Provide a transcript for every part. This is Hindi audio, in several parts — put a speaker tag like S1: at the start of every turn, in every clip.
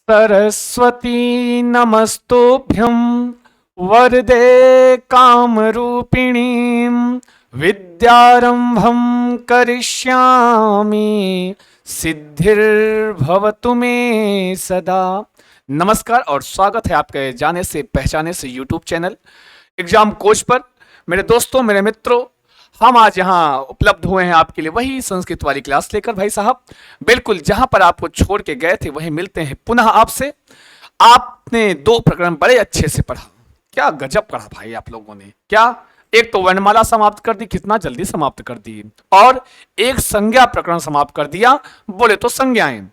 S1: सरस्वती नमस्तुभ्यं वरदे कामरूपिणीं विद्यारंभं करिष्यामि सिद्धिर्भवतु मे सदा। नमस्कार और स्वागत है आपके जाने से पहचाने से यूट्यूब चैनल एग्जाम कोच पर। मेरे दोस्तों, मेरे मित्रों, हम आज यहाँ उपलब्ध हुए हैं आपके लिए वही संस्कृत वाली क्लास लेकर। भाई साहब, बिल्कुल जहां पर आपको छोड़ के गए थे वहीं मिलते हैं पुनः आपसे। आपने 2 प्रकरण बड़े अच्छे से पढ़ा। क्या गजब पढ़ा भाई आप लोगों ने। क्या एक तो वर्णमाला समाप्त कर दी, कितना जल्दी समाप्त कर दी, और एक संज्ञा प्रकरण समाप्त कर दिया। बोले तो संज्ञाएं,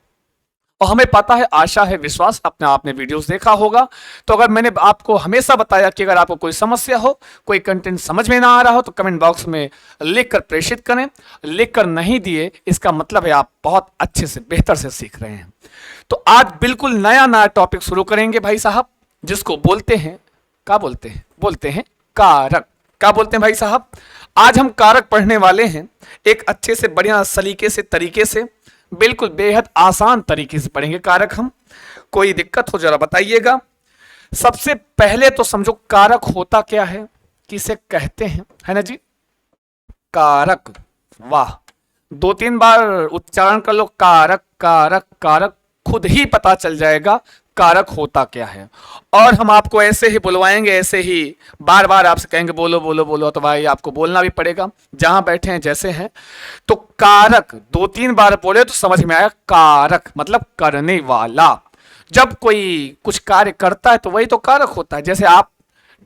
S1: और हमें पता है, आशा है, विश्वास, अपने आपने वीडियोस देखा होगा। तो अगर मैंने आपको हमेशा बताया कि अगर आपको कोई समस्या हो, कोई कंटेंट समझ में ना आ रहा हो, तो कमेंट बॉक्स में लिखकर प्रेषित करें। लिखकर नहीं दिए, इसका मतलब है आप बहुत अच्छे से बेहतर से सीख रहे हैं। तो आज बिल्कुल नया टॉपिक शुरू करेंगे भाई साहब, जिसको बोलते हैं, क्या बोलते हैं कारक। क्या बोलते हैं भाई साहब? आज हम कारक पढ़ने वाले हैं, एक अच्छे से बढ़िया सलीके से तरीके से, बिल्कुल बेहद आसान तरीके से पढ़ेंगे कारक हम। कोई दिक्कत हो जरा बताइएगा। सबसे पहले तो समझो कारक होता क्या है, किसे कहते हैं, है ना जी। कारक, वाह, 2-3 बार उच्चारण कर लो, कारक कारक कारक, खुद ही पता चल जाएगा कारक होता क्या है। और हम आपको ऐसे ही बुलवाएंगे, ऐसे ही बार बार आपसे कहेंगे बोलो बोलो बोलो, तो भाई आपको बोलना भी पड़ेगा जहां बैठे हैं जैसे हैं। तो कारक 2-3 बार बोले तो समझ में आया। कारक मतलब करने वाला। जब कोई कुछ कार्य करता है तो वही तो कारक होता है। जैसे आप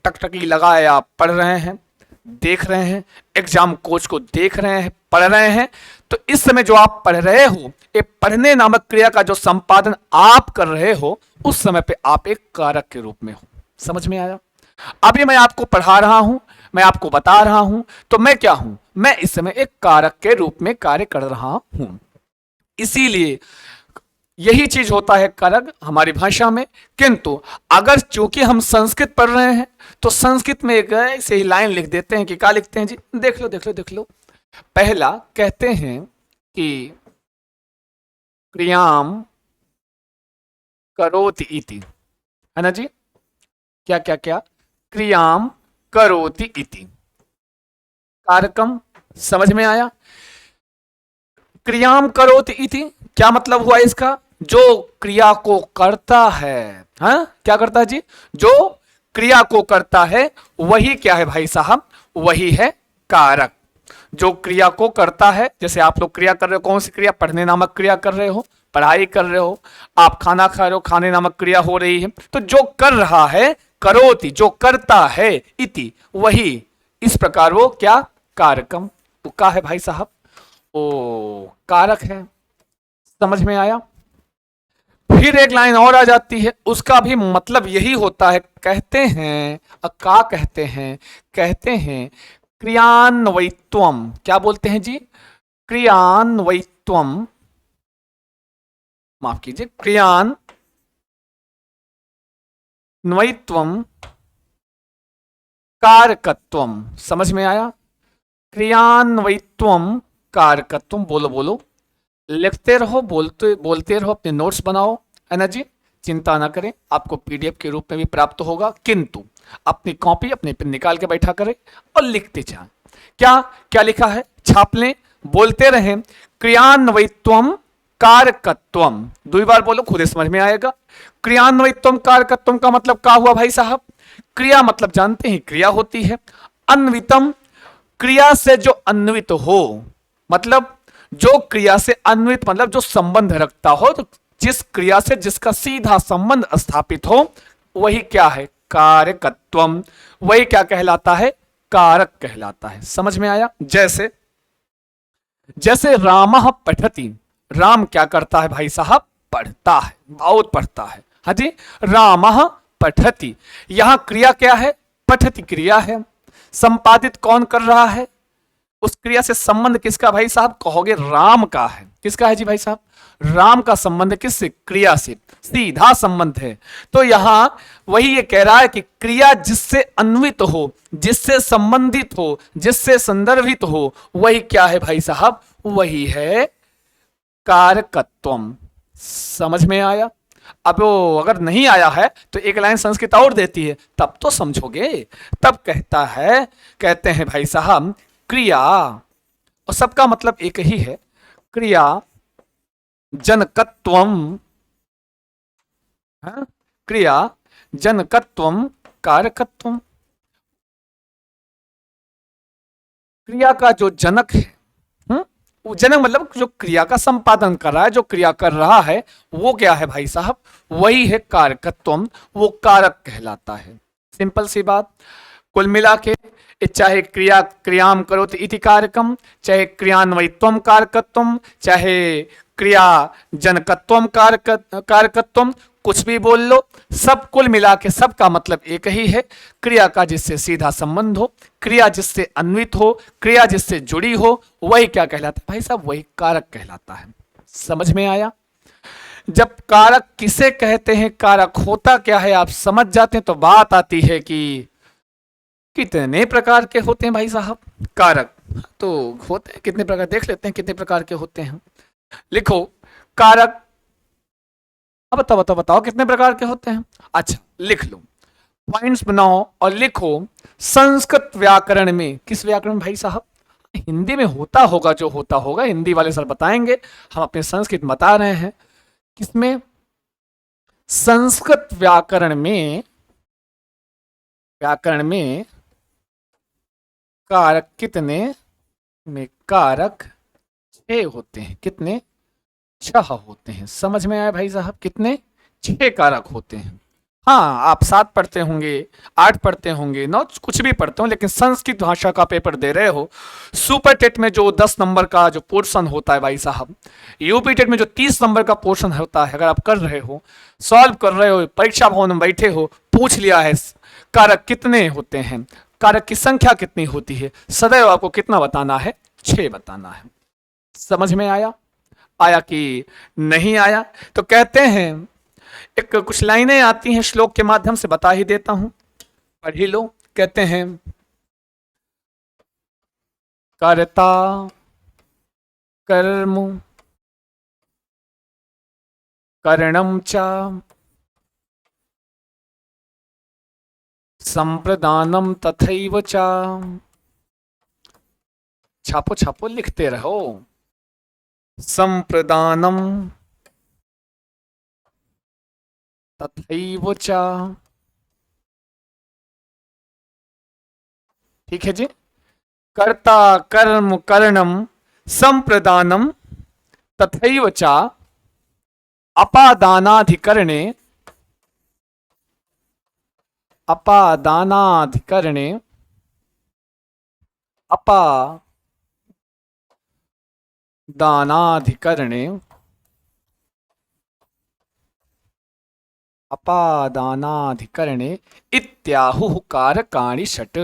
S1: टकटकी लगाए, आप पढ़ रहे हैं, देख रहे हैं, एग्जाम कोच को देख रहे हैं, पढ़ रहे हैं, तो इस समय जो आप पढ़ रहे हो, ये पढ़ने नामक क्रिया का जो संपादन आप कर रहे हो, उस समय पे आप एक कारक के रूप में हो। समझ में आया? अभी मैं आपको पढ़ा रहा हूं, मैं आपको बता रहा हूं, तो मैं क्या हूं? मैं इस समय एक कारक के रूप में कार्य कर रहा हूं। इसीलिए यही चीज होता है कारक हमारी भाषा में। किंतु अगर चूंकि हम संस्कृत पढ़ रहे हैं, तो संस्कृत में एक ऐसे ही लाइन लिख देते हैं कि क्या लिखते हैं जी, देख लो देख लो देख लो। पहला कहते हैं कि क्रियाम करोति इति, है ना जी। क्या क्या क्या? क्रियाम करोति इति, कारकम। समझ में आया? क्रियाम करोति इति क्या मतलब हुआ इसका? जो क्रिया को करता है। हाँ, क्या करता है जी? जो क्रिया को करता है वही क्या है भाई साहब? वही है कारक। जो क्रिया को करता है, जैसे आप लोग क्रिया कर रहे हो, कौन सी क्रिया? पढ़ने नामक क्रिया कर रहे हो, पढ़ाई कर रहे हो, आप खाना खा रहे हो, खाने नामक क्रिया हो रही है। तो जो कर रहा है, करोति, जो करता है, इति, वही, इस प्रकार वो क्या? कारकम। तो क्या है भाई साहब? ओ, कारक है। समझ में आया? फिर एक लाइन और आ जाती है, उसका भी मतलब यही होता है। कहते हैं, का कहते हैं, कहते हैं क्रियान्वयित्वम। क्या बोलते हैं जी? क्रियान्वयित्वम, माफ कीजिए, क्रियान्वयित्वम कारकत्वम। समझ में आया? क्रियान्वयित्वम कारकत्वम। बोलो बोलो, लिखते रहो, बोलते रहो, अपने नोट्स बनाओ, है ना जी। चिंता ना करें, आपको पीडीएफ के रूप में भी प्राप्त होगा, किंतु अपनी कॉपी, अपने पेन निकाल के बैठा करें और लिखते जाएं। क्या क्या लिखा है? छाप लें, बोलते रहें। क्रियान्वयित्वम कारकत्वम, 2 बार बोलो, खुद समझ में आएगा। क्रियान्वयित्वम कारकत्वम का मतलब क्या हुआ भाई साहब? क्रिया मतलब जानते हैं, क्रिया होती है। अन्वितम, क्रिया से जो अन्वित हो, मतलब जो क्रिया से अन्वित मतलब जो संबंध रखता हो, तो जिस क्रिया से जिसका सीधा संबंध स्थापित हो, वही क्या है? कारकत्वम। वही क्या कहलाता है? कारक कहलाता है। समझ में आया? जैसे जैसे रामः पठति, राम क्या करता है भाई साहब? पढ़ता है, बहुत पढ़ता है। हाँ जी, रामः पठति, यहां क्रिया क्या है? पठति क्रिया है। संपादित कौन कर रहा है? उस क्रिया से संबंध किसका भाई साहब? कहोगे राम का है। किसका है जी भाई साहब? राम का संबंध किससे? क्रिया से, सीधा संबंध है। तो यहां वही ये कह रहा है कि क्रिया जिससे अन्वित हो, जिससे संबंधित हो, जिससे संदर्भित हो, वही क्या है भाई साहब? वही है कारकत्वम। समझ में आया? अब वो अगर नहीं आया है तो एक लाइन संस्कृत और देती है, तब तो समझोगे। तब कहता है, कहते हैं भाई साहब क्रिया, और सबका मतलब एक ही है, क्रिया जनकत्वम, हाँ? क्रिया जनकत्वम कारकत्वम। क्रिया का जो जनक है, वो जनक मतलब जो क्रिया का संपादन कर रहा है, जो क्रिया कर रहा है, वो क्या है भाई साहब, वही है कारकत्वम, वो कारक कहलाता है। सिंपल सी बात। कुल मिला के चाहे क्रिया क्रियाम करोति इति कारकम, चाहे क्रियान्वयित्वम कारकत्वम, चाहे क्रिया जनकत्वम कारकत्वम, कुछ भी बोल लो, सब कुल मिला के सबका मतलब एक ही है। क्रिया का जिससे सीधा संबंध हो, क्रिया जिससे अन्वित हो, क्रिया जिससे जुड़ी हो, वही क्या कहलाता है भाई साहब, वही कारक कहलाता है। समझ में आया? जब कारक किसे कहते हैं, कारक होता क्या है, आप समझ जाते हैं तो बात आती है कि कितने प्रकार के होते हैं भाई साहब कारक। तो होते हैं कितने प्रकार, देख लेते हैं कितने प्रकार के होते हैं। लिखो कारक, अब बताओ कितने प्रकार के होते हैं। अच्छा लिख लो, पॉइंट्स बनाओ और लिखो। संस्कृत व्याकरण में, किस व्याकरण भाई साहब, हिंदी में होता होगा, जो होता होगा हिंदी वाले सर बताएंगे, हम अपने संस्कृत बता रहे हैं। किसमें? संस्कृत व्याकरण में, व्याकरण में कारक कितने में, कारक 6 होते हैं। कितने? 6 होते हैं। समझ में आया भाई साहब, कितने? 6 कारक होते हैं। हाँ, आप 7 पढ़ते होंगे, 8 पढ़ते होंगे, 9 कुछ भी पढ़ते हो, लेकिन संस्कृत भाषा का पेपर दे रहे हो, सुपर टेट में जो 10 नंबर का जो पोर्शन होता है भाई साहब, यूपी टेट में जो 30 नंबर का पोर्शन होता है, अगर आप कर रहे हो, सॉल्व कर रहे हो, परीक्षा भवन में बैठे हो, पूछ लिया है कारक कितने होते हैं, कारक की संख्या कितनी होती है, सदैव आपको कितना बताना है? 6 बताना है। समझ में आया? आया कि नहीं आया? तो कहते हैं, एक कुछ लाइनें आती हैं, श्लोक के माध्यम से बता ही देता हूं, पढ़ ही लो। कहते हैं कर्ता कर्म करणम च संप्रदानम तथैव च। छापो छापो, लिखते रहो। संप्रदानम तथैव च, ठीक है जी। कर्ता कर्म करणम संप्रदानम तथैव च अपादानाधिकरणे, अपादानाधिकरणे, अपादानाधिकरणे, अपादानाधिकरणे इत्याहुः कारकाणि षट्।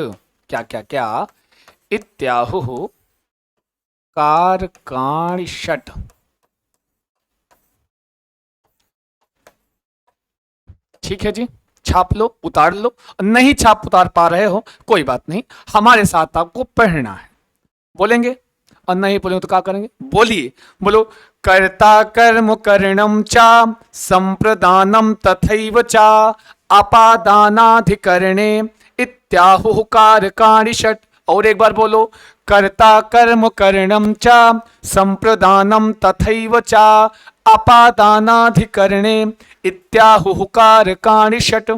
S1: क्या क्या क्या? इत्याहुः कारकाणि षट्। ठीक है जी, छाप लो, उतार लो। नहीं छाप उतार पा रहे हो कोई बात नहीं, हमारे साथ आपको पढ़ना है। बोलेंगे और नहीं बोलेंगे तो क्या करेंगे? बोलिए, बोलो। कर्ता कर्म करणम चा संप्रदानम तथैव चा अपादानाधिकरणे इत्याहुः कारकाणि षट्। और एक बार बोलो। कर्ता कर्म करणम चा संप्रदानम तथैव चा अपादानाधिकरणे इत्याहुः कारकाणि षट्।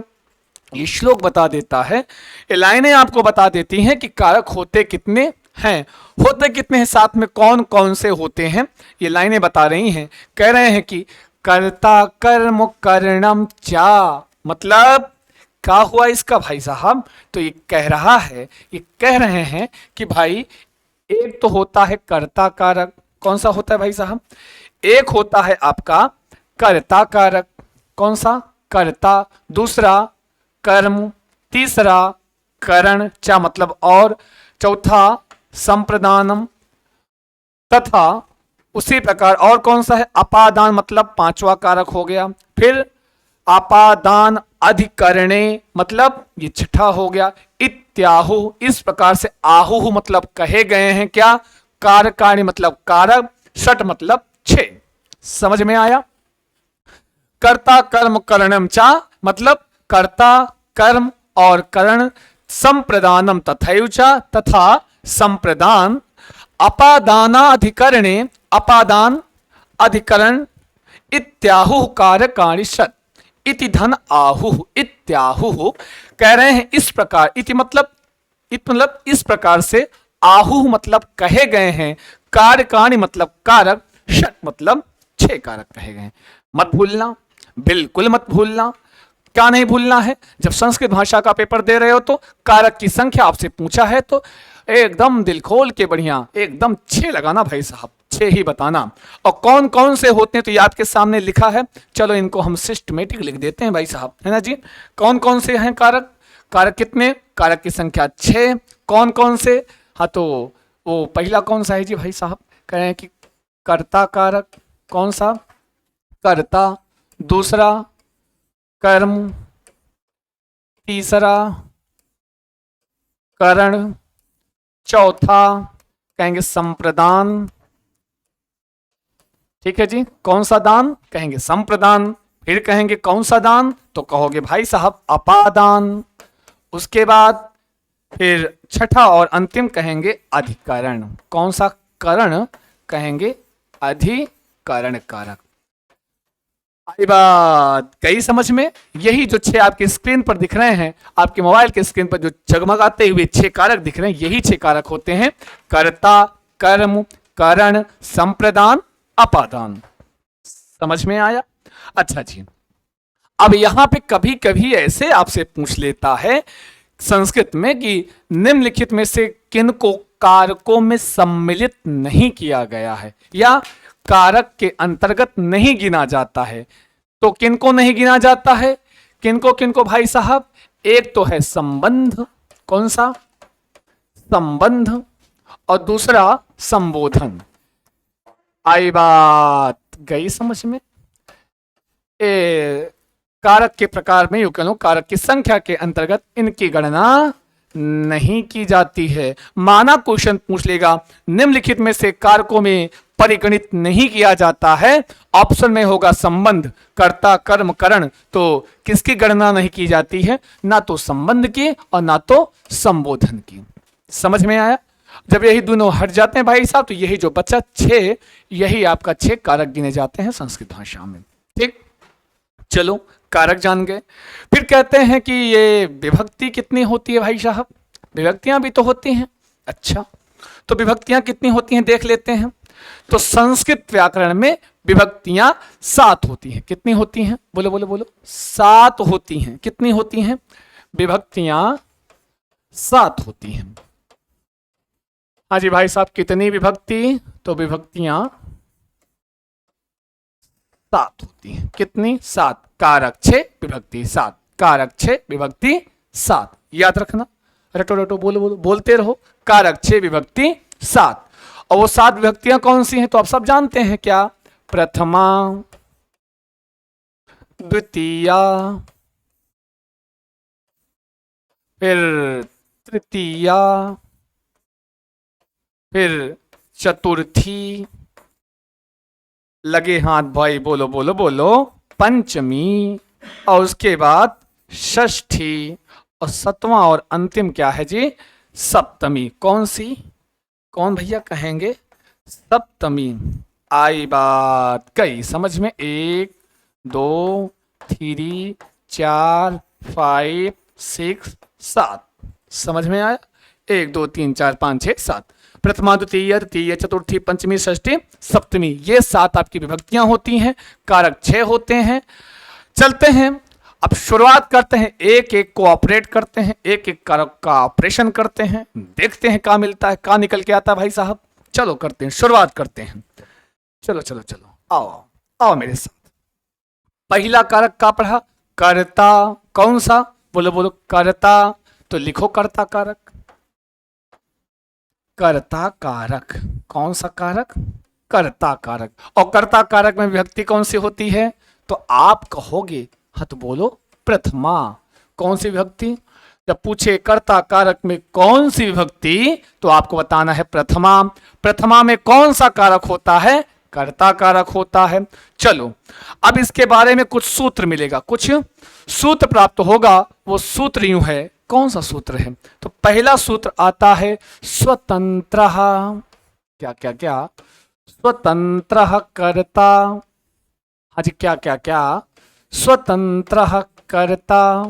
S1: ये श्लोक बता देता है, ये लाइनें आपको बता देती हैं कि कारक होते कितने हैं, होते कितने हैं, साथ में कौन कौन से होते हैं, ये लाइनें बता रही हैं। कह रहे हैं कि कर्ता कर्म करणम चा, मतलब क्या हुआ इसका भाई साहब? तो ये कह रहा है, ये कह रहे हैं कि भाई एक तो होता है कर्ता कारक। कौन सा होता है भाई साहब? एक होता है आपका कर्ता कारक। कौन सा? कर्ता। दूसरा कर्म, तीसरा करण, चा मतलब और, चौथा संप्रदानम, तथा उसी प्रकार और कौन सा है? अपादान, मतलब पांचवा कारक हो गया। फिर अपादान अधिकरणे, मतलब ये छठा हो गया। इत्याहु, इस प्रकार से आहु मतलब कहे गए हैं क्या? कारकाणि मतलब कारक, षट मतलब 6। समझ में आया? कर्ता कर्म करणम चा मतलब कर्ता कर्म और करण संप्रदानम तथैव च तथा संप्रदान अपादानाधिकरणे अपादान अधिकरण इत्याहु कारकाणि षट् इति धन आहु इत्याहु कह रहे हैं इस प्रकार इति मतलब इस प्रकार से आहु मतलब कहे गए हैं कारकाणि मतलब कारक षट मतलब 6 कारक कहे गए हैं। मत भूलना, बिल्कुल मत भूलना। क्या नहीं भूलना है? जब संस्कृत भाषा का पेपर दे रहे हो तो कारक की संख्या आपसे पूछा है तो एकदम दिल खोल के बढ़िया एकदम 6 लगाना भाई साहब, 6 ही बताना। और कौन कौन से होते हैं तो ये आपके सामने लिखा है, चलो इनको हम सिस्टमेटिक लिख देते हैं भाई साहब, है ना जी। कौन कौन से हैं कारक? कारक कितने? कारक की संख्या 6। कौन कौन से? हाँ तो वो पहला कौन सा है जी भाई साहब? कह रहे हैं कि कर्ता कारक। कौन सा? कर्ता। दूसरा कर्म। तीसरा करण। चौथा कहेंगे संप्रदान। ठीक है जी। कौन सा दान? कहेंगे संप्रदान। फिर कहेंगे कौन सा दान? तो कहोगे भाई साहब अपादान। उसके बाद फिर छठा और अंतिम कहेंगे अधिकरण। कौन सा करण? कहेंगे अधिकरण कारक। आई बात गई समझ में? यही जो 6 आपके स्क्रीन पर दिख रहे हैं, आपके मोबाइल के स्क्रीन पर जो जगमगाते हुए 6 कारक दिख रहे हैं, यही 6 कारक होते हैं कर्ता कर्म करण संप्रदान अपादान। समझ में आया? अच्छा जी। अब यहां पे कभी कभी ऐसे आपसे पूछ लेता है संस्कृत में कि निम्नलिखित में से किनको कारकों में सम्मिलित नहीं किया गया है या कारक के अंतर्गत नहीं गिना जाता है। तो किनको नहीं गिना जाता है? किनको किनको भाई साहब? एक तो है संबंध। कौन सा? संबंध। और दूसरा संबोधन। आई बात गई समझ में? कारक के प्रकार में यूं कहो कारक की संख्या के अंतर्गत इनकी गणना नहीं की जाती है। माना क्वेश्चन पूछ लेगा निम्नलिखित में से कारकों में परिगणित नहीं किया जाता है, ऑप्शन में होगा संबंध कर्ता कर्म करण, तो किसकी गणना नहीं की जाती है? ना तो संबंध की और ना तो संबोधन की। समझ में आया? जब यही दोनों हट जाते हैं भाई साहब तो यही जो बचा 6, यही आपका 6 कारक गिने जाते हैं संस्कृत भाषा में। ठीक, चलो कारक जान गए। फिर कहते हैं कि ये विभक्ति कितनी होती है भाई साहब? विभक्तियां भी तो होती हैं। अच्छा, तो विभक्तियां कितनी होती हैं देख लेते हैं। तो संस्कृत व्याकरण में विभक्तियां 7 होती हैं। कितनी होती हैं? बोलो बोलो बोलो। 7 होती हैं। कितनी होती हैं? विभक्तियां 7 होती हैं। हाँ जी भाई साहब, कितनी विभक्ति? तो विभक्तियां 7 होती हैं। कितनी? 7। कारक 6 विभक्ति 7। कारक 6 विभक्ति 7। याद रखना, रटो रटो बोलो बोलो, बोलते रहो। कारक 6 विभक्ति 7। और वो 7 विभक्तियां कौन सी हैं? तो आप सब जानते हैं क्या? प्रथमा, द्वितीया, फिर तृतीया, फिर चतुर्थी, लगे हाथ भाई बोलो बोलो बोलो, पंचमी, और उसके बाद षष्ठी, और 7वां और अंतिम क्या है जी? सप्तमी। कौन सी? कौन भैया कहेंगे? सप्तमी। आई बात गई समझ में? 1 2 3 4 5 6 7। समझ में आया? 1 2 3 4 5 6 7। प्रथमा द्वितीय तृतीय चतुर्थी पंचमी षष्ठी सप्तमी, ये 7 आपकी विभक्तियां होती हैं। कारक 6 होते हैं। चलते हैं, अब शुरुआत करते हैं, एक एक को ऑपरेट करते हैं, एक एक कारक का ऑपरेशन करते हैं, देखते हैं क्या मिलता है, क्या निकल के आता है भाई साहब। चलो करते हैं, शुरुआत करते हैं। चलो चलो चलो, आओ आओ मेरे साथ। पहला कारक का पढ़ा? कर्ता। कौन सा? बोलो बोलो। कर्ता। तो लिखो कर्ता कारक। कर्ता कारक। कौन सा कारक? कर्ता कारक। और कर्ता कारक में विभक्ति कौन सी होती है? तो आप कहोगे हाँ तो बोलो प्रथमा। कौन सी विभक्ति? जब पूछे कर्ता कारक में कौन सी विभक्ति तो आपको बताना है प्रथमा। प्रथमा में कौन सा कारक होता है? कर्ता कारक होता है। चलो अब इसके बारे में कुछ सूत्र मिलेगा, कुछ सूत्र प्राप्त होगा। वो सूत्र यूं है, कौन सा सूत्र है? तो पहला सूत्र आता है स्वतंत्र, क्या क्या क्या, स्वतंत्र कर्ता। हाँ जी, क्या क्या क्या, स्वतंत्र कर्ता।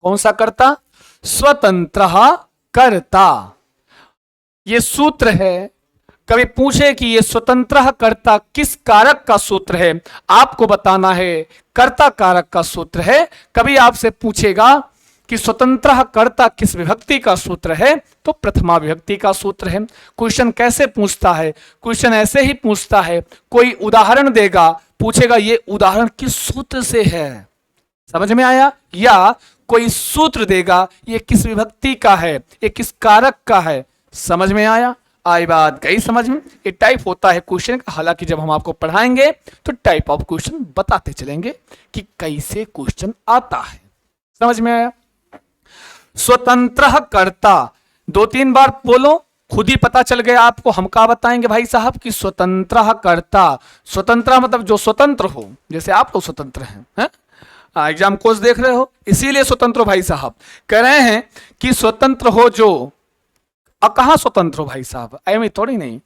S1: कौन सा कर्ता? स्वतंत्र कर्ता। ये सूत्र है। कभी पूछे कि ये स्वतंत्र कर्ता किस कारक का सूत्र है, आपको बताना है कर्ता कारक का सूत्र है। कभी आपसे पूछेगा कि स्वतंत्र कर्ता किस विभक्ति का सूत्र है, तो प्रथमा विभक्ति का सूत्र है। क्वेश्चन कैसे पूछता है? क्वेश्चन ऐसे ही पूछता है, कोई उदाहरण देगा, पूछेगा ये उदाहरण किस सूत्र से है, समझ में आया? या कोई सूत्र देगा, ये किस विभक्ति का है, ये किस कारक का है, समझ में आया? आई बात गई समझ में? ये टाइप होता है क्वेश्चन का। हालांकि जब हम आपको पढ़ाएंगे तो टाइप ऑफ क्वेश्चन बताते चलेंगे कि कैसे क्वेश्चन आता है। समझ में आया? स्वतंत्र कर्ता, 2-3 बार बोलो, खुद ही पता चल गया आपको। हम क्या बताएंगे भाई साहब कि स्वतंत्र कर्ता, स्वतंत्र मतलब जो स्वतंत्र हो, जैसे आप लोग स्वतंत्र हैं, एग्जाम कोर्स देख रहे हो, इसीलिए स्वतंत्र हो भाई साहब। कह रहे हैं कि स्वतंत्र हो जो, कहाँ स्वतंत्र हो भाई साहब? ऐਵੇਂ थोड़ी नहीं,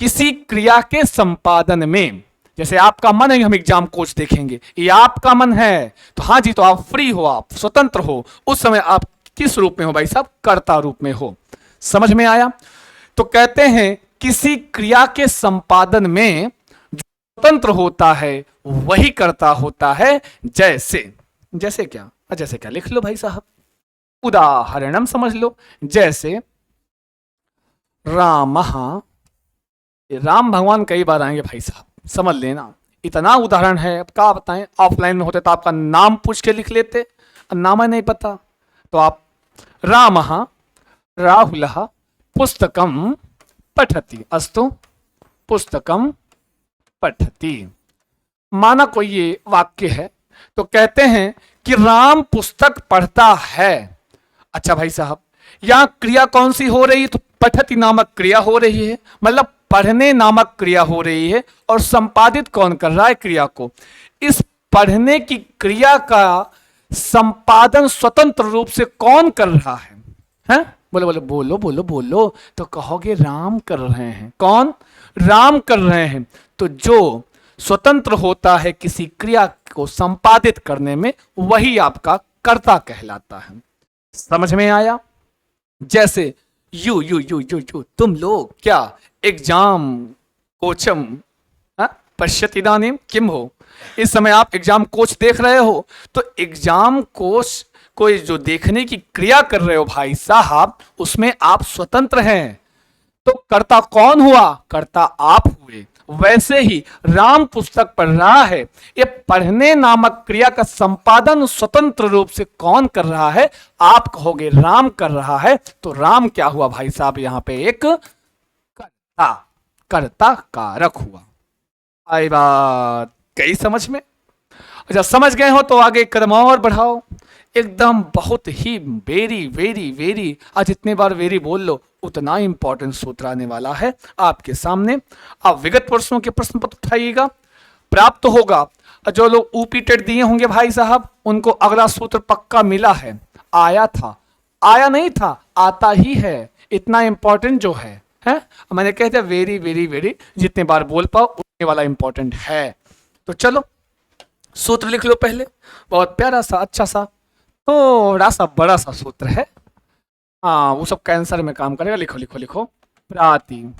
S1: किसी क्रिया के संपादन में। जैसे आपका मन है, हम एग्जाम कोच देखेंगे, ये आपका मन है तो हाँ जी, तो आप फ्री हो, आप स्वतंत्र हो। उस समय आप किस रूप में हो भाई साहब? कर्ता रूप में हो। समझ में आया? तो कहते हैं किसी क्रिया के संपादन में जो स्वतंत्र होता है वही कर्ता होता है। जैसे, जैसे क्या? जैसे क्या लिख लो भाई साहब, उदाहरणम समझ लो। जैसे राम, राम भगवान कई बार आएंगे भाई साहब, समझ लेना। इतना उदाहरण है, अब क्या बताएं। ऑफलाइन में होते तो आपका नाम पूछ के लिख लेते, नाम है नहीं पता तो आप राम राहुल पुस्तकम पठति, अस्तु पुस्तकम पठति। माना कोई ये वाक्य है, तो कहते हैं कि राम पुस्तक पढ़ता है। अच्छा भाई साहब, यहां क्रिया कौन सी हो रही है? तो पठति नामक क्रिया हो रही है, मतलब पढ़ने नामक क्रिया हो रही है। और संपादित कौन कर रहा है क्रिया को? इस पढ़ने की क्रिया का संपादन स्वतंत्र रूप से कौन कर रहा है? हैं? बोलो बोलो बोलो बोलो बोलो, तो कहोगे राम कर रहे हैं। कौन? राम कर रहे हैं। तो जो स्वतंत्र होता है किसी क्रिया को संपादित करने में, वही आपका कर्ता कहलाता है। समझ में आया? जैसे you you you you you, तुम लोग क्या एग्जाम कोचम पश्यति इदानीम किम हो, इस समय आप एग्जाम कोच देख रहे हो। तो एग्जाम कोच को जो देखने की क्रिया कर रहे हो भाई साहब, उसमें आप स्वतंत्र हैं। तो कर्ता कौन हुआ? कर्ता आप हुए। वैसे ही राम पुस्तक पढ़ रहा है, ये पढ़ने नामक क्रिया का संपादन स्वतंत्र रूप से कौन कर रहा है? आप कहोगे राम कर रहा है। तो राम क्या हुआ भाई साहब? यहां पे एक कर्ता, कर्ता कारक हुआ। आई बात गई समझ में? अच्छा, समझ गए हो तो आगे कदम और बढ़ाओ। एकदम बहुत ही वेरी वेरी वेरी, आज जितने बार वेरी बोल लो उतना इंपॉर्टेंट सूत्र आने वाला है आपके सामने। आप विगत वर्षों के प्रश्न पत्र उठाइएगा, प्राप्त होगा। जो लोग ऊपी टेट दिए होंगे भाई साहब, उनको अगला सूत्र पक्का मिला है। आया था, आया नहीं था, आता ही है। इतना इंपॉर्टेंट जो है मैंने कहते वेरी वेरी वेरी, जितने बार बोल पाओ उतने वाला इंपॉर्टेंट है। तो चलो सूत्र लिख लो पहले, बहुत प्यारा सा, अच्छा सा, थोड़ा सा बड़ा सा सूत्र है। हाँ, वो सब कैंसर में काम करेगा। लिखो लिखो लिखो, प्रातिपदिकार्थ।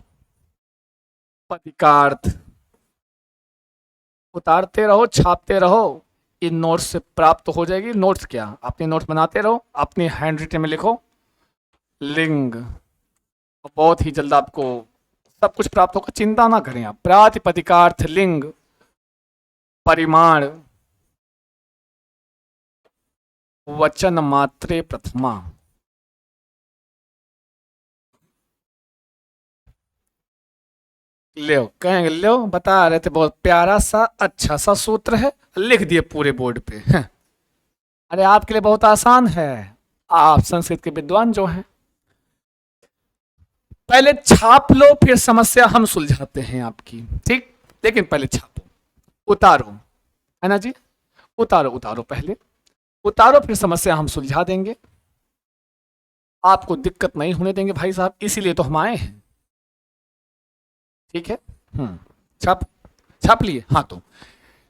S1: उतारते रहो, छापते रहो, इन नोट्स से प्राप्त हो जाएगी। नोट्स क्या, अपने नोट्स बनाते रहो, अपने हैंड रिटन में लिखो। लिंग, बहुत ही जल्द आपको सब कुछ प्राप्त होगा, चिंता ना करें आप। प्रातिपदिकार्थ लिंग, परिमाण, वचन मात्रे प्रथमा। लो कहेंगे, लो बता रहे थे, बहुत प्यारा सा अच्छा सा सूत्र है, लिख दिए पूरे बोर्ड पे। अरे आपके लिए बहुत आसान है, आप संस्कृत के विद्वान जो हैं। पहले छाप लो, फिर समस्या हम सुलझाते हैं आपकी, ठीक? लेकिन पहले छापो, उतारो, है ना जी, उतारो उतारो, पहले उतारो, फिर समस्या हम सुलझा देंगे, आपको दिक्कत नहीं होने देंगे भाई साहब, इसीलिए तो हम आए हैं। ठीक है, छाप, छाप लिए, हाँ तो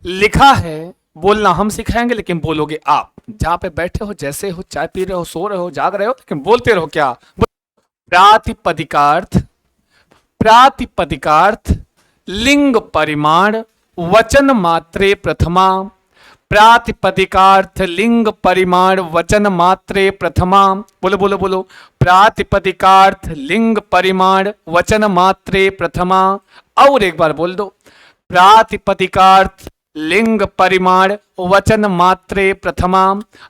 S1: लिखा है, बोलना हम सिखाएंगे लेकिन बोलोगे आप, जहां पे बैठे हो, जैसे हो, चाय पी रहे हो, सो रहे हो, जाग रहे हो, लेकिन बोलते रहो। क्या? प्रातिपदिकार्थ, प्रातिपदिकार्थ लिंग परिमाण वचन मात्रे प्रथमा, प्रातिपदिकार्थ लिंग परिमाण वचन मात्रे प्रथमा, बोलो बोलो बोलो, प्रातिपदिकार्थ लिंग परिमाण वचन मात्रे प्रथमा। और एक बार बोल दो, प्रातिपदिकार्थ लिंग परिमाण वचन मात्रे प्रथमा।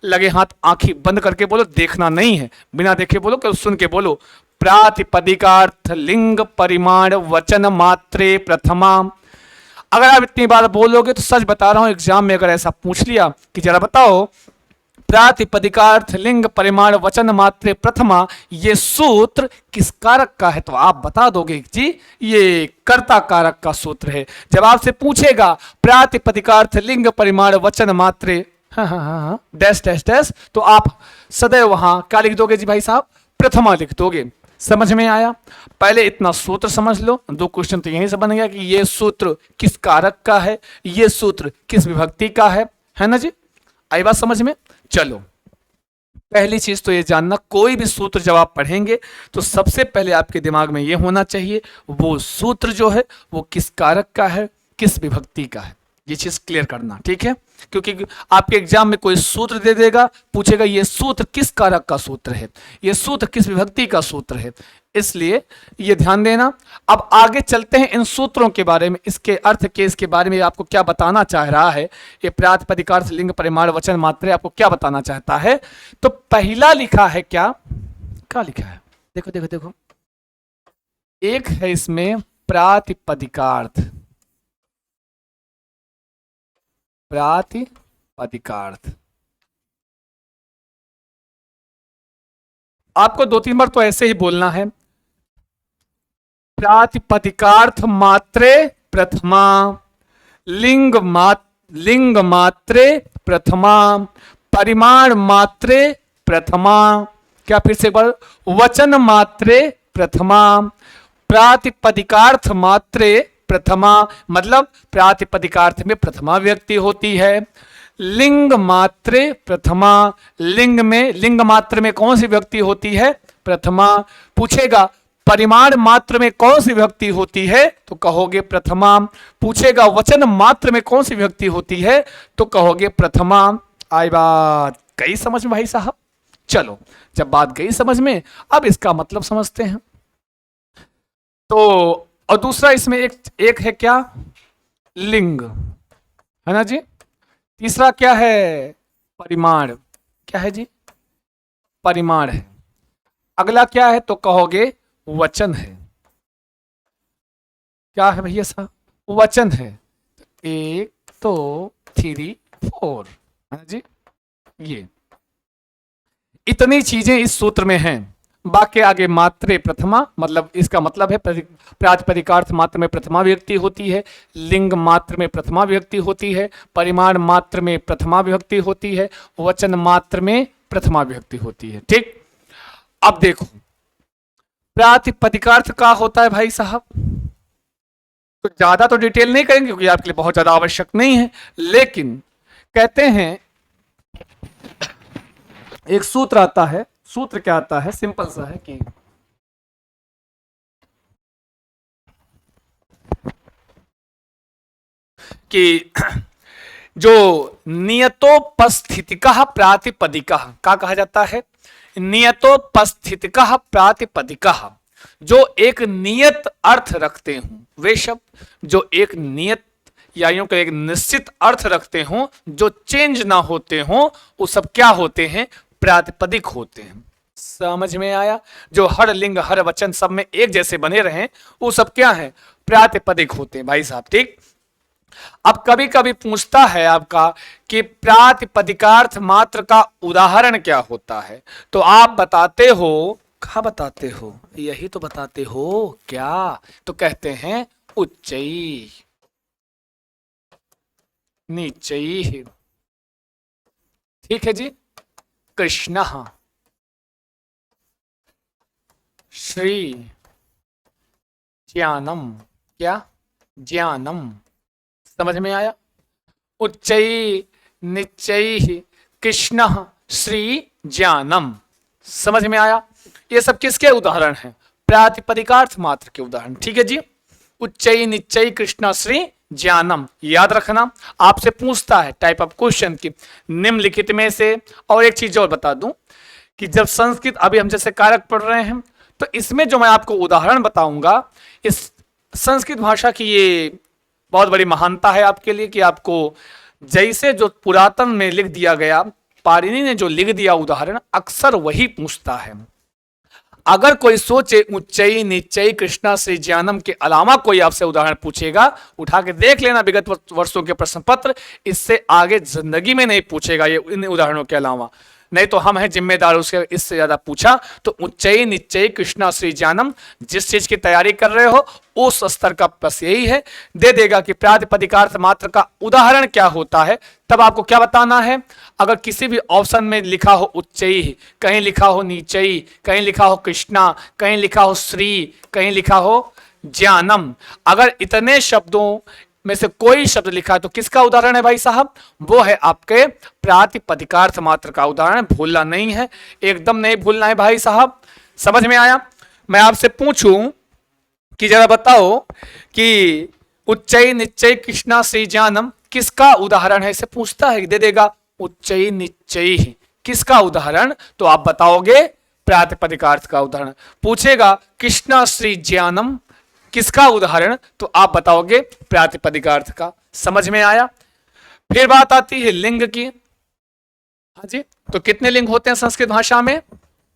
S1: लगे हाथ, आंखें बंद करके बोलो, देखना नहीं है, बिना देखे बोलो, केवल सुन के बोलो, प्रातिपदिकार्थ लिंग परिमाण वचन मात्रे प्रथमा। अगर आप इतनी बार बोलोगे तो सच बता रहा हूं, एग्जाम में अगर ऐसा पूछ लिया कि जरा बताओ प्रातिपदिकार्थ लिंग परिमाण वचन मात्रे प्रथमा, ये सूत्र किस कारक का है, तो आप बता दोगे जी ये कर्ता कारक का सूत्र है। जब आपसे पूछेगा प्रातिपदिकार्थ लिंग परिमाण वचन मात्रे हाँ डैश डैश डैश, तो आप सदैव वहां क्या लिख दोगे जी भाई साहब? प्रथमा लिख दोगे। समझ में आया? पहले इतना सूत्र समझ लो, दो क्वेश्चन तो यहीं से बन गया कि ये सूत्र किस कारक का है, ये सूत्र किस विभक्ति का है ना जी? आई बात समझ में? चलो, पहली चीज तो ये जानना, कोई भी सूत्र जब आप पढ़ेंगे तो सबसे पहले आपके दिमाग में ये होना चाहिए वो सूत्र जो है वो किस कारक का है, किस विभक्ति का है, ये चीज क्लियर करना, ठीक है? क्योंकि आपके एग्जाम में कोई सूत्र दे देगा, पूछेगा ये सूत्र किस कारक का सूत्र है, ये सूत्र किस विभक्ति का सूत्र है, इसलिए ये ध्यान देना। अब आगे चलते हैं इन सूत्रों के बारे में, इसके अर्थ के, इसके बारे में आपको क्या बताना चाह रहा है, ये प्रातिपदिकार्थ लिंग परिमाण वचन मात्रे आपको क्या बताना चाहता है। तो पहला लिखा है क्या लिखा है? देखो देखो देखो, एक है इसमें प्रातिपदिकार्थ, प्रातिपदिकार्थ, आपको दो तीन बार तो ऐसे ही बोलना है, प्रातिपदिकार्थ मात्रे प्रथमा, लिंग मात्रे प्रथमा, परिमाण मात्रे प्रथमा, क्या फिर से एक बार, वचन मात्रे प्रथमा, प्रातिपदिकार्थ मात्रे प्रथमा, मतलब प्रातिपदिकार्थ में प्रथमा व्यक्ति होती है, लिंग मात्रे प्रथमा, लिंग मात्र में कौन सी व्यक्ति होती है? प्रथमा। पूछेगा परिमाण मात्र में कौन सी विभक्ति होती है, तो कहोगे प्रथमा। पूछेगा वचन मात्र में कौन सी विभक्ति होती है, तो कहोगे प्रथमा। आई बात गई समझ में भाई साहब? चलो, जब बात गई समझ में, अब इसका मतलब समझते हैं। तो और दूसरा इसमें एक है क्या? लिंग, है ना जी? तीसरा क्या है? परिमाण। क्या है जी? परिमाण है। अगला क्या है, तो कहोगे वचन है। क्या है भैया साहब? वचन है। 1 2 3 4, है ना जी? ये इतनी चीजें इस सूत्र में हैं। बाकी आगे मात्रे प्रथमा, मतलब इसका मतलब है प्रातिपदिकार्थ मात्र में प्रथमा विभक्ति होती है, लिंग मात्र में प्रथमा विभक्ति होती है, परिमाण मात्र में प्रथमा विभक्ति होती है, वचन मात्र में प्रथमा विभक्ति होती है। ठीक, अब देखो प्रातिपदिकार्थ का होता है भाई साहब, तो ज्यादा तो डिटेल नहीं करेंगे क्योंकि आपके लिए बहुत ज्यादा आवश्यक नहीं है, लेकिन कहते हैं एक सूत्र आता है। सूत्र क्या आता है? सिंपल सा है कि जो नियतोपस्थितिकः प्रातिपदिकः का कहा जाता है, नियतोपस्थितिकः प्रातिपदिकः, जो एक नियत अर्थ रखते हों, वे शब्द जो एक नियत या यूं एक निश्चित अर्थ रखते हों, जो चेंज ना होते हों, वो सब क्या होते हैं? प्रातिपदिक होते हैं। समझ में आया? जो हर लिंग हर वचन सब में एक जैसे बने रहे, वो सब क्या है? प्रातिपदिक होते हैं भाई साहब। ठीक, अब कभी कभी पूछता है आपका कि प्रातिपदिकार्थ मात्र का उदाहरण क्या होता है, तो आप बताते हो, कहा बताते हो? यही तो बताते हो क्या? तो कहते हैं उच्चई। नीचैः। ठीक है जी। कृष्णः श्री ज्ञानम, क्या ज्ञानम, समझ में आया। उच्चैः निच्चैः कृष्णः श्री ज्ञानम, समझ में आया। ये सब किसके उदाहरण हैं? प्रातिपदिकार्थ मात्र के उदाहरण। ठीक है जी। उच्चैः निच्चैः कृष्ण श्री ज्ञानम, याद रखना। आपसे पूछता है टाइप ऑफ क्वेश्चन की निम्नलिखित में से। और एक चीज और बता दूं कि जब संस्कृत, अभी हम जैसे कारक पढ़ रहे हैं, तो इसमें जो मैं आपको उदाहरण बताऊंगा, इस संस्कृत भाषा की ये बहुत बड़ी महानता है आपके लिए कि आपको जैसे जो पुरातन में लिख दिया गया, पाणिनि ने जो लिख दिया उदाहरण, अक्सर वही पूछता है। अगर कोई सोचे उच्चई नीचई कृष्णा श्री ज्ञानम के अलावा कोई आपसे उदाहरण पूछेगा, उठा के देख लेना विगत वर्षों के प्रश्न पत्र, इससे आगे जिंदगी में नहीं पूछेगा ये इन उदाहरणों के अलावा। नहीं तो हम हैं जिम्मेदार उसके, इससे ज्यादा पूछा तो उच्चई निच्चई कृष्णा श्री ज्ञानम, जिस चीज की तैयारी कर रहे हो उस स्तर का बस यही है। दे देगा कि प्रातिपदिकार्थ मात्र का उदाहरण क्या होता है, तब आपको क्या बताना है। अगर किसी भी ऑप्शन में लिखा हो उच्चई, कहीं लिखा हो नीचई, कहीं लिखा हो कृष्णा, कहीं लिखा हो श्री, कहीं लिखा हो ज्ञानम, अगर इतने शब्दों में से कोई शब्द लिखा है तो किसका उदाहरण है भाई साहब? वो है आपके प्रातिपदिकार्थ मात्र का उदाहरण। भूलना नहीं है, एकदम नहीं भूलना है भाई साहब। समझ में आया। मैं आपसे पूछूं कि जरा बताओ कि उच्चई निच्चई कृष्णा श्री ज्ञानम किसका उदाहरण है? इसे पूछता है, दे देगा उच्चई निच्चई, किसका उदाहरण? तो आप बताओगे प्रातिपदिकार्थ का उदाहरण। पूछेगा कृष्णा श्री ज्ञानम किसका उदाहरण? तो आप बताओगे प्रातिपदिकार्थ का। समझ में आया। फिर बात आती है लिंग की। हाँ जी, तो कितने लिंग होते हैं संस्कृत भाषा में?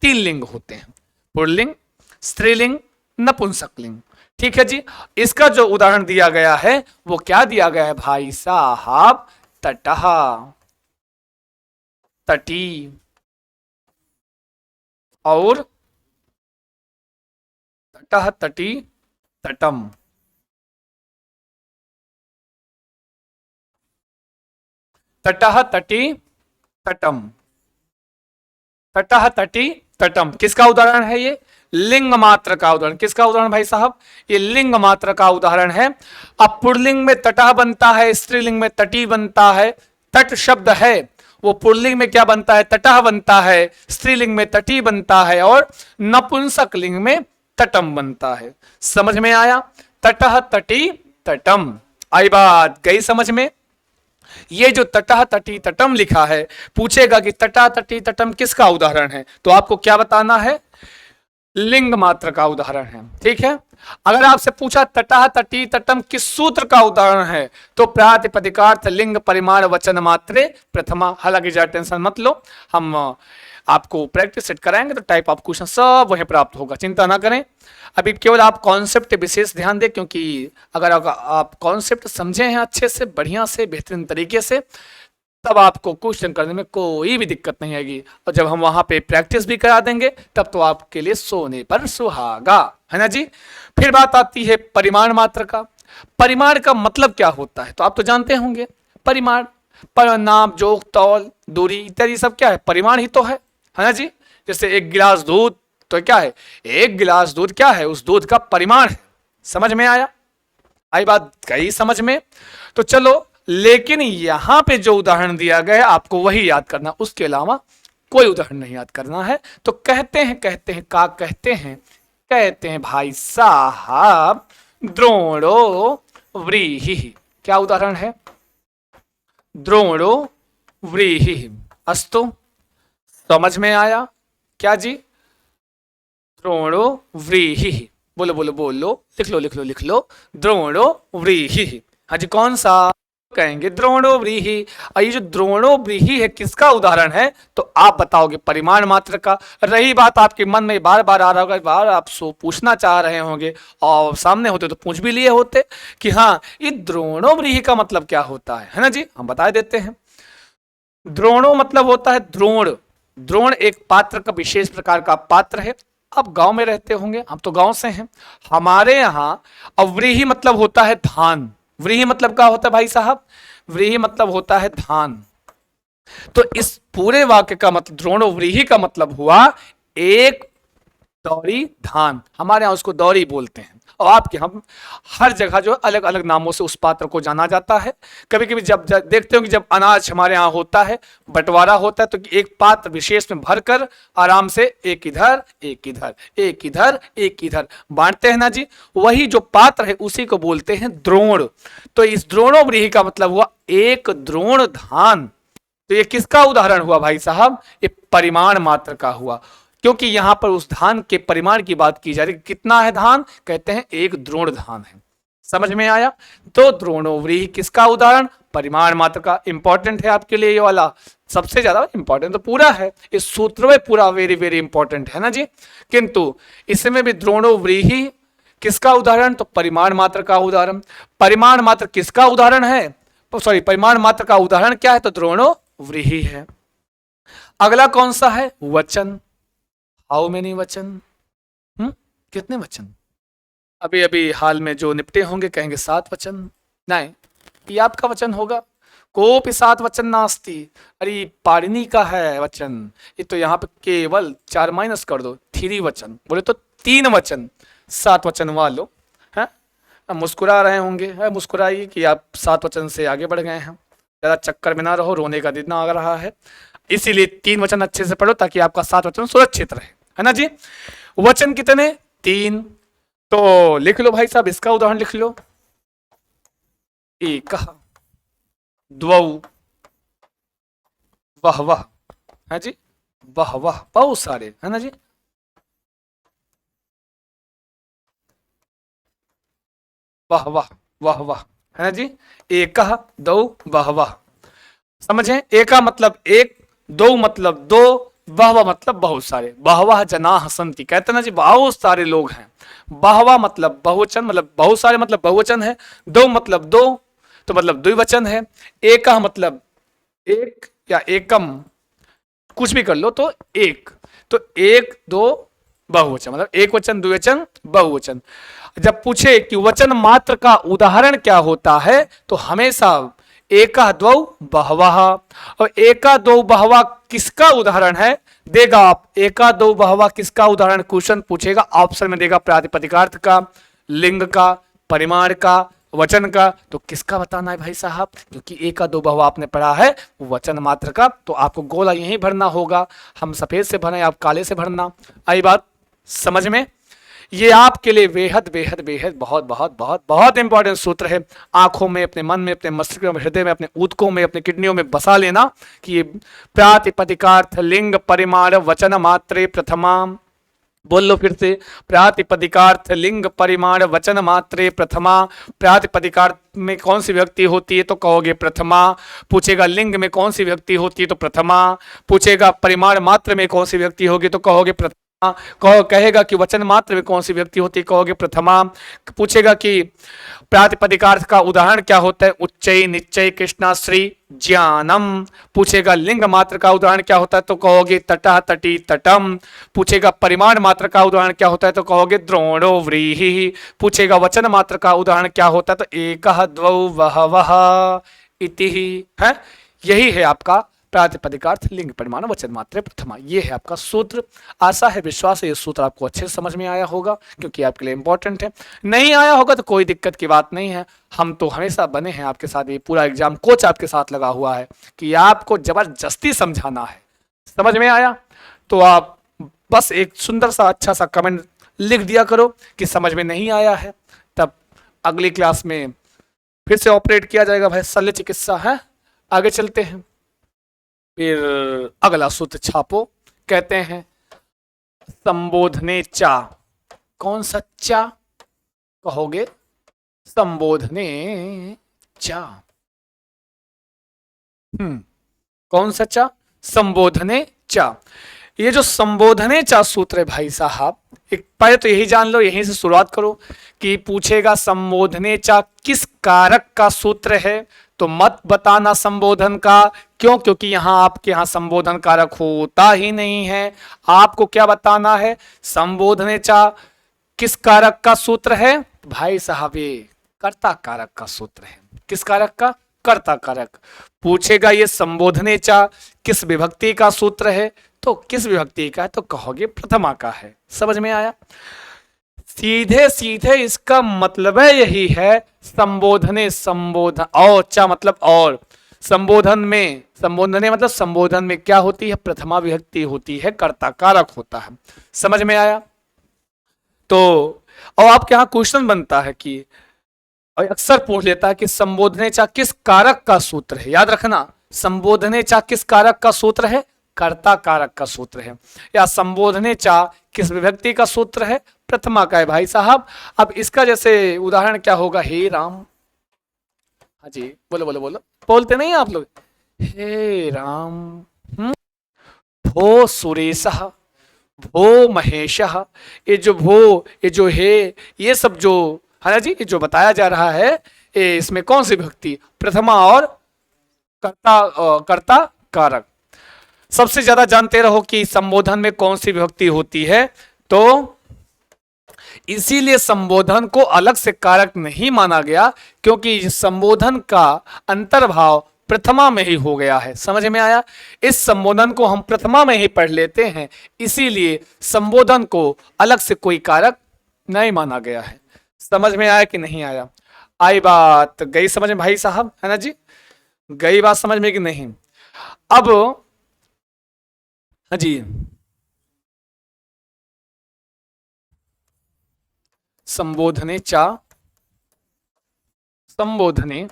S1: 3 लिंग होते हैं, पुल्लिंग, स्त्रीलिंग, नपुंसकलिंग। ठीक है जी। इसका जो उदाहरण दिया गया है वो क्या दिया गया है भाई साहब? तटः, तटी, और तटः तटी तटम। तटः तटी तटम, तटः तटी तटम किसका उदाहरण है? ये लिंग मात्र का उदाहरण। किसका उदाहरण भाई साहब? ये लिंग मात्र का उदाहरण है। अब पुल्लिंग में तटः बनता है, स्त्रीलिंग में तटी बनता है। तट शब्द है वो पुल्लिंग में क्या बनता है? तटः बनता है, स्त्रीलिंग में तटी बनता है, और नपुंसक लिंग में तटम बनता है। समझ में आया। तटः तटी तटम। आई बात गई समझ में। ये जो तटः तटी तटम लिखा है, पूछेगा कि तटः तटी तटम किसका उदाहरण है, तो आपको क्या बताना है? लिंग मात्र का उदाहरण है। ठीक है। अगर आपसे पूछा तटः तटी तटम किस सूत्र का उदाहरण है, तो प्रातिपदिकार्थ लिंग परिमाण वचन मात्रे प्रथमा। हालांकि ज्यादा टेंशन मत लो, हम आपको प्रैक्टिस सेट कराएंगे तो टाइप ऑफ क्वेश्चन सब वही प्राप्त होगा, चिंता ना करें। अभी केवल आप कॉन्सेप्ट विशेष ध्यान दें, क्योंकि अगर आप कॉन्सेप्ट समझे हैं अच्छे से, बढ़िया से, बेहतरीन तरीके से, तब आपको क्वेश्चन करने में कोई भी दिक्कत नहीं आएगी। और जब हम वहां पे प्रैक्टिस भी करा देंगे तब तो आपके लिए सोने पर सुहागा, है ना जी। फिर बात आती है परिमाण मात्र का। परिमाण का मतलब क्या होता है तो आप तो जानते होंगे। परिमाण, पर, नाप, जोख, तौल, दूरी इत्यादि सब क्या है? परिमाण ही तो है ना जी। जैसे एक गिलास दूध तो क्या है? एक गिलास दूध क्या है? उस दूध का परिमाण है। समझ में आया। आई बात गई समझ में। तो चलो, लेकिन यहां पे जो उदाहरण दिया गया है आपको वही याद करना, उसके अलावा कोई उदाहरण नहीं याद करना है। तो कहते हैं का कहते हैं भाई साहब द्रोणो व्रीहि। क्या उदाहरण है? द्रोणो व्रीहि। अस्तु, समझ में आया क्या जी? द्रोणो व्रीहि, बोलो बोलो बोलो, लिख लो द्रोणो व्रीहि। हाँ जी, कौन सा कहेंगे? द्रोणो व्रीहि। और ये जो द्रोणो व्रीहि है किसका उदाहरण है, तो आप बताओगे परिमाण मात्र का। रही बात आपके मन में बार बार आ रहा होगा, बार आप सो पूछना चाह रहे होंगे, और सामने होते तो पूछ भी लिए होते कि हाँ ये द्रोणो व्रीहि का मतलब क्या होता है ना जी। हम बता देते हैं। द्रोणो मतलब होता है द्रोण। द्रोण एक पात्र का, विशेष प्रकार का पात्र है। आप गांव में रहते होंगे, हम तो गांव से हैं। हमारे यहाँ व्रीहि मतलब होता है धान। व्रीहि मतलब क्या होता है भाई साहब? व्रीहि मतलब होता है धान। तो इस पूरे वाक्य का मतलब द्रोणो व्रीहि का मतलब हुआ एक दौरी धान। हमारे यहाँ उसको दौरी बोलते हैं, और आपके हम हर जगह जो अलग अलग नामों से उस पात्र को जाना जाता है। कभी कभी जब देखते हो कि जब अनाज हमारे यहाँ होता है, बंटवारा होता है, तो एक पात्र विशेष में भरकर आराम से एक इधर एक इधर एक इधर एक इधर बांटते हैं ना जी, वही जो पात्र है उसी को बोलते हैं द्रोण। तो इस द्रोणो व्रीहि का मतलब हुआ एक द्रोण धान। तो ये किसका उदाहरण हुआ भाई साहब? ये परिमाण मात्र का हुआ, क्योंकि यहां पर उस धान के परिमाण की बात की जा रही है। कितना है धान? कहते हैं एक द्रोण धान है। समझ में आया? तो द्रोणो व्रीहि किसका उदाहरण? परिमाण मात्र का। इंपॉर्टेंट है आपके लिए ये वाला, सबसे ज्यादा इंपॉर्टेंट तो पूरा है, इस सूत्र में पूरा वेरी वेरी इंपॉर्टेंट है ना जी। किंतु इसमें भी द्रोणो व्रीहि किसका उदाहरण? तो परिमाण मात्र का उदाहरण। परिमाण मात्र किसका उदाहरण है? सॉरी, परिमाण मात्र का उदाहरण क्या है? तो द्रोणो व्रीहि है। अगला कौन सा है? वचन। हाउ मेनी वचन? कितने वचन? अभी अभी हाल में जो निपटे होंगे कहेंगे 7 वचन। नहीं, ये आपका वचन होगा। कोपि 7 वचन नास्ति। अरे पाणिनि का है वचन, ये तो यहाँ पे केवल 4 माइनस कर दो, 3 वचन। बोले तो 3 वचन, 7 वचन वालो है। मुस्कुरा रहे होंगे, मुस्कुराइए कि आप 7 वचन से आगे बढ़ गए हैं। ज्यादा चक्कर में ना रहो, रोने का दिन आ रहा है, इसीलिए 3 वचन अच्छे से पढ़ो ताकि आपका 7 वचन सुरक्षित रहे, है ना जी। वचन कितने? 3। तो लिख लो भाई साहब, इसका उदाहरण लिख लो। एक द्वौ वह वह, है जी, वह वह, बहुत सारे, है ना जी। वह वह वह वह, है ना जी। एक दो वह वह, समझे? एका मतलब एक, दो मतलब दो, वह मतलब बहुत सारे। बहवह जनाः सन्ति, कहते ना जी बहुत सारे लोग हैं। बहवा मतलब बहुवचन, मतलब बहुत सारे मतलब बहुवचन है। दो मतलब दो, तो मतलब द्विवचन है। एक मतलब एक या एकम, कुछ भी कर लो तो एक, तो एक दो बहुवचन, मतलब एक वचन द्विवचन बहुवचन। जब पूछे कि वचन मात्र का उदाहरण क्या होता है, तो हमेशा एका द्वौ बहवः, और एका दो बहवा किसका उदाहरण है? देगा आप एका दो बहवा किसका उदाहरण क्वेश्चन पूछेगा, ऑप्शन में देगा प्रातिपदिकार्थ का, लिंग का, परिमाण का, वचन का। तो किसका बताना है भाई साहब? क्योंकि एका दो बहवा आपने पढ़ा है वचन मात्र का, तो आपको गोला यहीं भरना होगा। हम सफेद से भरें, आप काले से भरना। आई बात समझ में? ये आपके लिए बेहद बेहद बेहद बहुत बहुत बहुत बहुत इंपॉर्टेंट सूत्र है। आंखों में, अपने मन में, अपने मस्तिष्क में, हृदय में, अपने ऊतकों में, अपने किडनियों में बसा लेना कि ये प्रातिपदिकार्थ लिंग परिमाण वचन मात्रे प्रथमा। बोल लो फिर से, प्रातिपदिकार्थ लिंग परिमाण वचन मात्रे प्रथमा। प्रातिपदिकार्थ में कौन सी विभक्ति होती है? तो कहोगे प्रथमा। पूछेगा लिंग में कौन सी विभक्ति होती है? तो प्रथमा। पूछेगा परिमाण मात्र में कौन सी विभक्ति होगी? तो कहोगे प्रथमा। कहेगा कि वचन मात्र में कौन सी व्यक्ति होती है? कहोगे प्रथमा। पूछेगा कि प्रातिपदिकार्थ का उदाहरण क्या होता है? उच्चय निश्चय कृष्णाश्री ज्ञानम। पूछेगा लिंग मात्र का उदाहरण क्या होता है? तो कहोगे तटः तटी तटम। पूछेगा परिमाण मात्र का उदाहरण क्या होता है? तो कहोगे द्रोणो व्रीहि। पूछेगा वचन मात्र का उदाहरण क्या होता है? तो एकः द्वौ वहवः इति है। यही है आपका प्रातिपदिकार्थ लिंग परिमाण वचन मात्रे प्रथमा। ये है आपका सूत्र। आशा है, विश्वास है, ये सूत्र आपको अच्छे से समझ में आया होगा, क्योंकि आपके लिए इंपॉर्टेंट है। नहीं आया होगा तो कोई दिक्कत की बात नहीं है, हम तो हमेशा बने हैं आपके साथ। ये पूरा एग्जाम कोच आपके साथ लगा हुआ है कि आपको जबरदस्ती समझाना है। समझ में आया? तो आप बस एक सुंदर सा अच्छा सा कमेंट लिख दिया करो कि समझ में नहीं आया है, तब अगली क्लास में फिर से ऑपरेट किया जाएगा। भाई शल्य चिकित्सा है। आगे चलते हैं। फिर अगला सूत्र छापो। कहते हैं संबोधने चा। कौन सा चा? कहोगे संबोधने चा। कौन सा चा? संबोधने चा। ये जो संबोधने चा सूत्र है भाई साहब, एक पहले तो यही जान लो, यहीं से शुरुआत करो कि पूछेगा संबोधने चा किस कारक का सूत्र है, तो मत बताना संबोधन का। क्यों? क्योंकि यहां आपके यहां संबोधन कारक होता ही नहीं है। आपको क्या बताना है? संबोधने चा किस कारक का सूत्र है? भाई साहब ये कर्ता कारक का सूत्र है। किस कारक का? कर्ता कारक। पूछेगा ये संबोधनेचा किस विभक्ति का सूत्र है, तो किस विभक्ति का है, तो कहोगे प्रथमा का है। समझ में आया? सीधे सीधे इसका मतलब है यही है, संबोधने संबोधन और चा मतलब और, संबोधन में संबोधने मतलब संबोधन में क्या होती है, प्रथमा विभक्ति होती है, कर्ता कारक होता है। समझ में आया? तो और आपके यहां क्वेश्चन बनता है कि और अक्सर पूछ लेता है कि संबोधनेचा किस कारक का सूत्र है। याद रखना, संबोधनेचा किस कारक का सूत्र है, कर्ता कारक का सूत्र है। या संबोधनेचा किस विभक्ति का सूत्र है, प्रथमा का है भाई साहब। अब इसका जैसे उदाहरण क्या होगा, हे राम, हाँ जी बोलो बोलो बोलो, बोलते नहीं आप लोग, हे राम, भो सुरेश, भो महेश, ये जो भो, ये जो हे, ये सब जो है ना जी, ये जो बताया जा रहा है, ये इसमें कौन सी विभक्ति, प्रथमा और कर्ता कारक। सबसे ज्यादा जानते रहो कि संबोधन में कौन सी विभक्ति होती है, तो इसीलिए संबोधन को अलग से कारक नहीं माना गया, क्योंकि संबोधन का अंतर्भाव प्रथमा में ही हो गया है। समझ में आया? इस संबोधन को हम प्रथमा में ही पढ़ लेते हैं, इसीलिए संबोधन को अलग से कोई कारक नहीं माना गया है। समझ में आया कि नहीं आया? आई बात, गई समझ में भाई साहब, है ना जी? गई बात समझ में कि नहीं? अब हाँ जी, संबोधने चा, संबोधने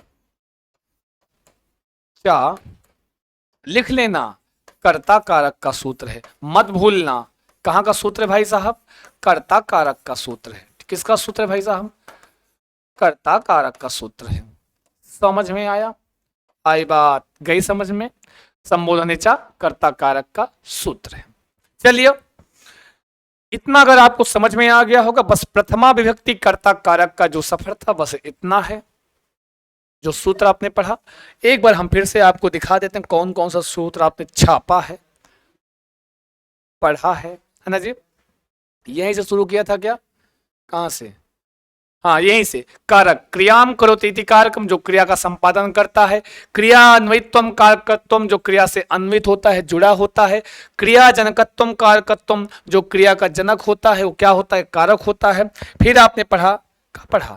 S1: चा लिख लेना, कर्ता कारक का सूत्र है। मत भूलना, कहां का सूत्र है भाई साहब, कर्ता कारक का सूत्र है। किसका सूत्र है भाई साहब, कर्ता कारक का सूत्र है। समझ में आया? आई बात, गई समझ में? संबोधनेचा कर्ता कारक का सूत्र है। चलिए, इतना अगर आपको समझ में आ गया होगा, बस प्रथमा विभक्ति कर्ता कारक का जो सफर था बस इतना है, जो सूत्र आपने पढ़ा। एक बार हम फिर से आपको दिखा देते हैं कौन कौन सा सूत्र आपने छापा है, पढ़ा है ना जी? यहीं से शुरू किया था क्या, कहां से? हाँ यहीं से। कारक, क्रियाम करोति इति कारकम, जो क्रिया का संपादन करता है। क्रिया अन्वयित्वम कारकत्वम, जो क्रिया से अन्वित होता है, जुड़ा होता है। क्रिया जनकत्वम कारकत्वम, जो क्रिया का जनक होता है वो क्या होता है, कारक होता है। फिर आपने पढ़ा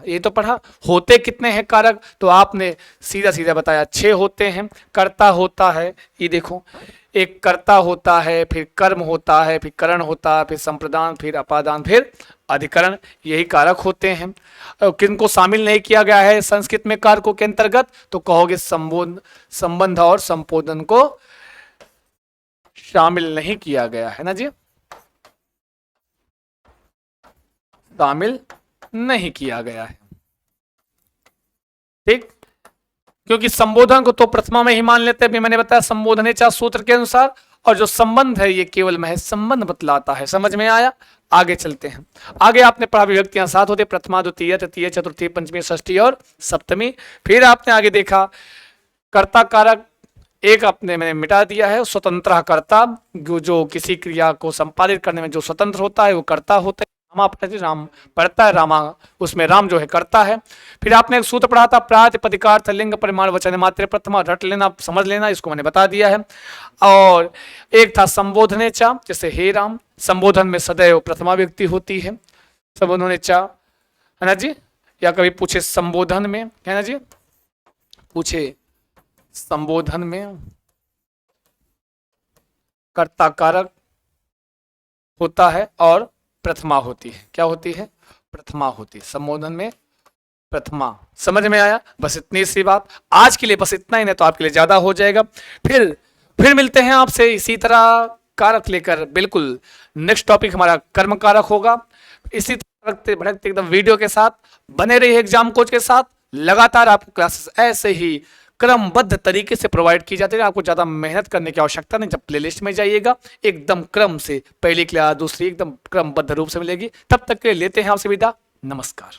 S1: ये तो पढ़ा, होते कितने हैं कारक, तो आपने सीधा सीधा बताया 6 होते हैं। कर्ता होता है, ये देखो, एक कर्ता होता है, फिर कर्म होता है, फिर करण होता है, फिर संप्रदान, फिर अपादान, फिर अधिकरण, यही कारक होते हैं। किनको शामिल नहीं किया गया है संस्कृत में कारकों के अंतर्गत, तो कहोगे संबंध और संपोधन को शामिल नहीं किया गया है ना जी, शामिल नहीं किया गया है। ठीक, क्योंकि संबोधन को तो प्रथमा में ही मान लेते हैं, मैंने बताया संबोधनेचा सूत्र के अनुसार, और जो संबंध है ये केवल महज संबंध बतलाता है। समझ में आया? आगे चलते हैं। आगे आपने पढ़ा विभक्तियां 7 होती, प्रथमा, द्वितीय, तृतीय, चतुर्थी, पंचमी, षष्ठी और सप्तमी। फिर आपने आगे देखा कर्ता कारक, एक आपने मैंने मिटा दिया है, स्वतंत्र कर्ता, जो किसी क्रिया को संपादित करने में जो स्वतंत्र होता है वो कर्ता होता है। राम पढ़ता है, रामा, उसमें राम जो है करता है। फिर आपने एक सूत्र पढ़ा था, प्रातिपदिकार्थ लिंग परिमाण वचन मात्र प्रथमा, रट लेना, समझ लेना, इसको मैंने बता दिया है। और एक था संबोधनेचा, जैसे हे राम, संबोधन में सदैव प्रथमा व्यक्ति होती है, संबोधनेचा, है ना जी? या कभी पूछे संबोधन में, है ना जी, पूछे संबोधन में कर्ता कारक होता है और प्रथमा होती है। क्या होती है? प्रथमा होती है, संबोधन में प्रथमा। समझ में आया? बस इतनी सी बात आज के लिए, बस इतना ही, नहीं तो आपके लिए ज्यादा हो जाएगा। फिर मिलते हैं आपसे इसी तरह कारक लेकर। बिल्कुल नेक्स्ट टॉपिक हमारा कर्म कारक होगा। इसी तरह भड़कते एकदम वीडियो के साथ बने रहिए एग्जाम कोच के साथ। लगातार आपको क्लासेस ऐसे ही क्रमबद्ध तरीके से प्रोवाइड की जाती है, आपको ज्यादा मेहनत करने की आवश्यकता नहीं। जब प्लेलिस्ट में जाइएगा एकदम क्रम से, पहली क्लास दूसरी एकदम क्रमबद्ध रूप से मिलेगी। तब तक के लिए लेते हैं आपसे विदा, नमस्कार।